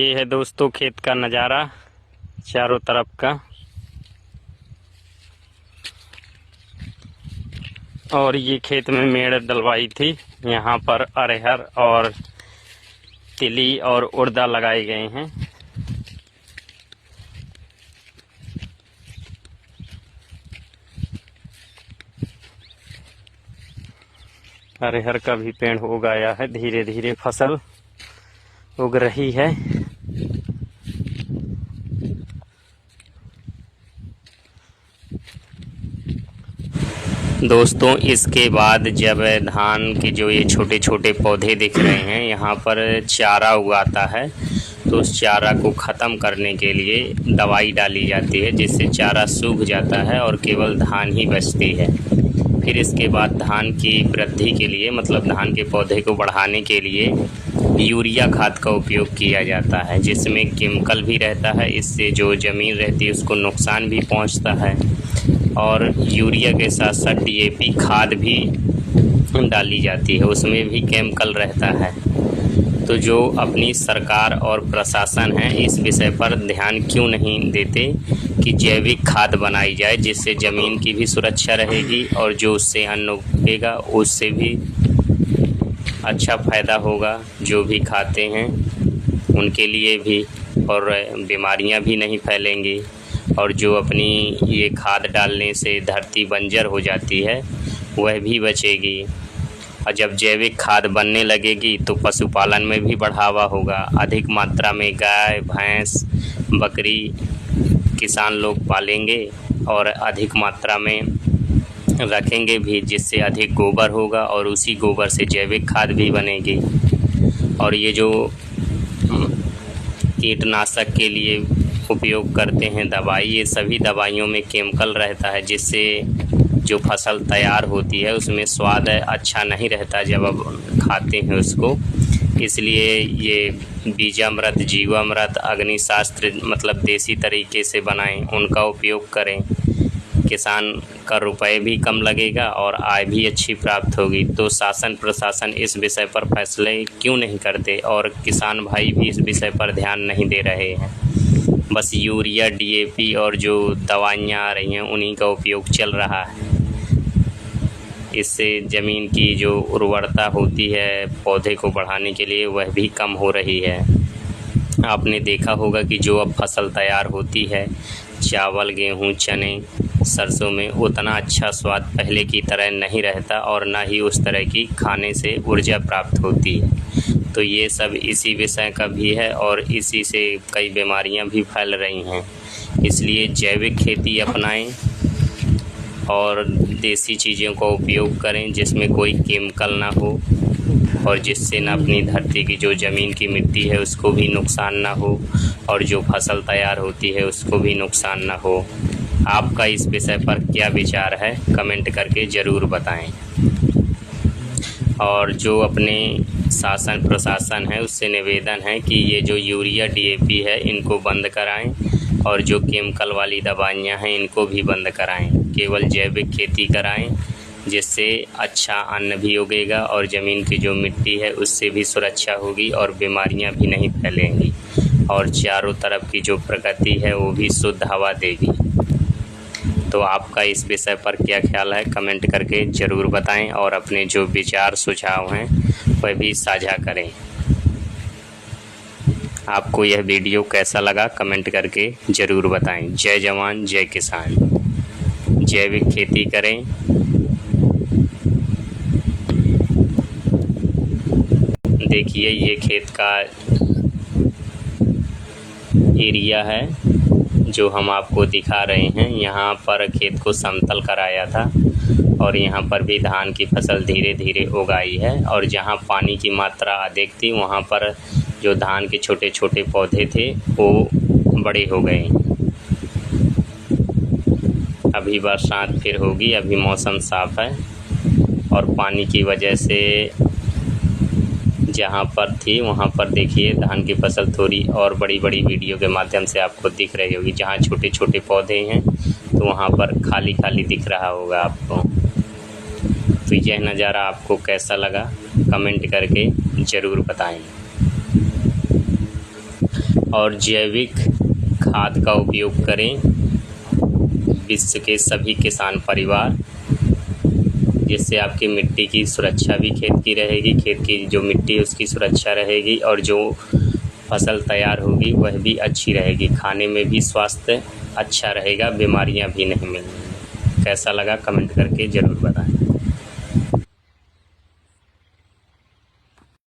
ये है दोस्तों खेत का नज़ारा चारों तरफ का। और ये खेत में मेड़ डलवाई थी। यहाँ पर अरहर और तिली और उड़दा लगाए गए हैं। अरहर का भी पेड़ हो गया है, धीरे धीरे फसल उग रही है। दोस्तों इसके बाद जब धान के जो ये छोटे छोटे पौधे दिख रहे हैं, यहाँ पर चारा उगाता है, तो उस चारा को ख़त्म करने के लिए दवाई डाली जाती है, जिससे चारा सूख जाता है और केवल धान ही बचती है। फिर इसके बाद धान की वृद्धि के लिए, मतलब धान के पौधे को बढ़ाने के लिए यूरिया खाद का उपयोग किया जाता है, जिसमें केमिकल भी रहता है। इससे जो ज़मीन रहती है उसको नुकसान भी पहुंचता है। और यूरिया के साथ साथ डीएपी खाद भी डाली जाती है, उसमें भी केमिकल रहता है। तो जो अपनी सरकार और प्रशासन है, इस विषय पर ध्यान क्यों नहीं देते कि जैविक खाद बनाई जाए, जिससे ज़मीन की भी सुरक्षा रहेगी और जो उससे अन्न उगेगा उससे भी अच्छा फ़ायदा होगा, जो भी खाते हैं उनके लिए भी, और बीमारियां भी नहीं फैलेंगी। और जो अपनी ये खाद डालने से धरती बंजर हो जाती है वह भी बचेगी। और जब जैविक खाद बनने लगेगी तो पशुपालन में भी बढ़ावा होगा। अधिक मात्रा में गाय भैंस बकरी किसान लोग पालेंगे और अधिक मात्रा में रखेंगे भी, जिससे अधिक गोबर होगा और उसी गोबर से जैविक खाद भी बनेगी। और ये जो कीटनाशक के लिए उपयोग करते हैं दवाई, ये सभी दवाइयों में केमिकल रहता है, जिससे जो फसल तैयार होती है उसमें स्वाद अच्छा नहीं रहता जब अब खाते हैं उसको। इसलिए ये बीजामृत जीवामृत अग्निशास्त्र मतलब देसी तरीके से बनाएं, उनका उपयोग करें। किसान का रुपए भी कम लगेगा और आय भी अच्छी प्राप्त होगी। तो शासन प्रशासन इस विषय पर फैसले क्यों नहीं करते, और किसान भाई भी इस विषय पर ध्यान नहीं दे रहे हैं। बस यूरिया डीएपी और जो दवाइयाँ आ रही हैं उन्हीं का उपयोग चल रहा है। इससे ज़मीन की जो उर्वरता होती है पौधे को बढ़ाने के लिए, वह भी कम हो रही है। आपने देखा होगा कि जो अब फसल तैयार होती है चावल गेहूँ चने सरसों में, उतना अच्छा स्वाद पहले की तरह नहीं रहता और ना ही उस तरह की खाने से ऊर्जा प्राप्त होती है। तो ये सब इसी विषय का भी है और इसी से कई बीमारियां भी फैल रही हैं। इसलिए जैविक खेती अपनाएं और देसी चीज़ों का उपयोग करें, जिसमें कोई केमिकल ना हो और जिससे ना अपनी धरती की जो ज़मीन की मिट्टी है उसको भी नुकसान ना हो और जो फसल तैयार होती है उसको भी नुकसान ना हो। आपका इस विषय पर क्या विचार है, कमेंट करके ज़रूर बताएं। और जो अपने शासन प्रशासन है उससे निवेदन है कि ये जो यूरिया डीएपी है इनको बंद कराएं और जो केमिकल वाली दवाइयाँ हैं इनको भी बंद कराएं। केवल जैविक खेती कराएं, जिससे अच्छा अन्न भी उगेगा और ज़मीन की जो मिट्टी है उससे भी सुरक्षा होगी और बीमारियां भी नहीं फैलेंगी और चारों तरफ की जो प्रकृति है वो भी शुद्ध हवा देगी। तो आपका इस विषय पर क्या ख्याल है, कमेंट करके ज़रूर बताएं और अपने जो विचार सुझाव हैं वह भी साझा करें। आपको यह वीडियो कैसा लगा कमेंट करके ज़रूर बताएं। जय जवान जय किसान। जैविक खेती करें। देखिए ये खेत का एरिया है जो हम आपको दिखा रहे हैं। यहाँ पर खेत को समतल कराया था और यहाँ पर भी धान की फसल धीरे धीरे उगाई है। और जहाँ पानी की मात्रा अधिक थी वहाँ पर जो धान के छोटे छोटे पौधे थे वो बड़े हो गए। अभी बरसात फिर होगी, अभी मौसम साफ़ है और पानी की वजह से जहाँ पर थी वहाँ पर देखिए धान की फसल थोड़ी और बड़ी बड़ी वीडियो के माध्यम से आपको दिख रही होगी। जहाँ छोटे छोटे पौधे हैं तो वहाँ पर खाली खाली दिख रहा होगा आपको। तो यह नज़ारा आपको कैसा लगा कमेंट करके ज़रूर बताएं। और जैविक खाद का उपयोग करें। विश्व के सभी किसान परिवार, जिससे आपकी मिट्टी की सुरक्षा भी खेत की रहेगी, खेत की जो मिट्टी है उसकी सुरक्षा रहेगी और जो फसल तैयार होगी वह भी अच्छी रहेगी, खाने में भी स्वास्थ्य अच्छा रहेगा, बीमारियां भी नहीं मिलेंगी। कैसा लगा कमेंट करके ज़रूर बताएं।